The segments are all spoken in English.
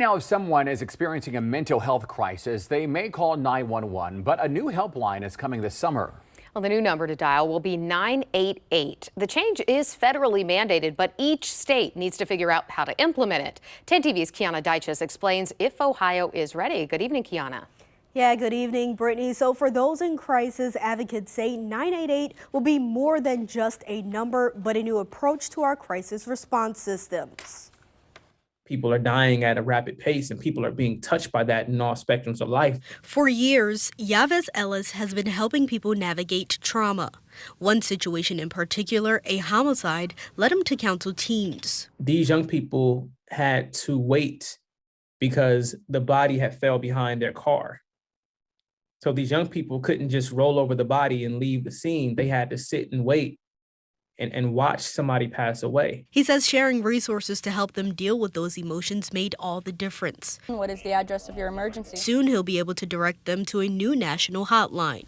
Now, if someone is experiencing a mental health crisis, they may call 911, but a new helpline is coming this summer. Well, the new number to dial will be 988. The change is federally mandated, but each state needs to figure out how to implement it. 10 TV's Kiana Dyches explains if Ohio is ready. Good evening, Kiana. Yeah, good evening, Brittany. So for those in crisis, advocates say 988 will be more than just a number, but a new approach to our crisis response systems. People are dying at a rapid pace, and people are being touched by that in all spectrums of life. For years, Yavez Ellis has been helping people navigate trauma. One situation in particular, a homicide, led him to counsel teens. These young people had to wait because the body had fell behind their car. So these young people couldn't just roll over the body and leave the scene. They had to sit and wait and watch somebody pass away. He says sharing resources to help them deal with those emotions made all the difference. What is the address of your emergency? Soon he'll be able to direct them to a new national hotline.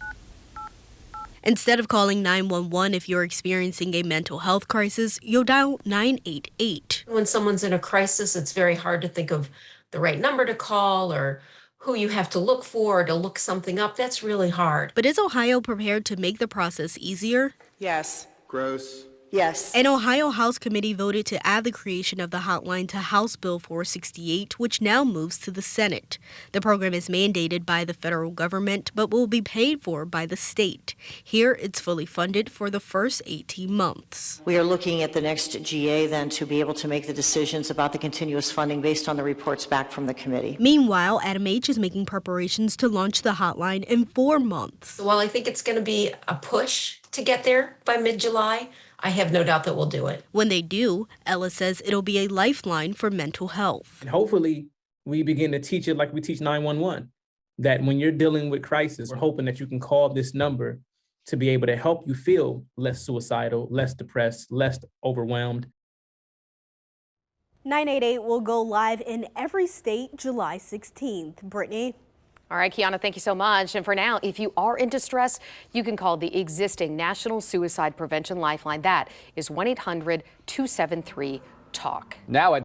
Instead of calling 911 if you're experiencing a mental health crisis, you'll dial 988. When someone's in a crisis, it's very hard to think of the right number to call or who you have to look for to look something up. That's really hard. But is Ohio prepared to make the process easier? Yes. Gross. Yes. An Ohio House committee voted to add the creation of the hotline to House Bill 468, which now moves to the Senate. The program is mandated by the federal government, but will be paid for by the state. Here, it's fully funded for the first 18 months. We are looking at the next GA then to be able to make the decisions about the continuous funding based on the reports back from the committee. Meanwhile, Adam H. is making preparations to launch the hotline in 4 months. While I think it's going to be a push to get there by mid-July, I have no doubt that we'll do it. When they do, Ellis says it'll be a lifeline for mental health. And hopefully we begin to teach it like we teach 911, that when you're dealing with crisis, we're hoping that you can call this number to be able to help you feel less suicidal, less depressed, less overwhelmed. 988 will go live in every state July 16th. Brittany? All right, Kiana, thank you so much. And for now, if you are in distress, you can call the existing National Suicide Prevention Lifeline. That is 1-800-273-TALK. Now at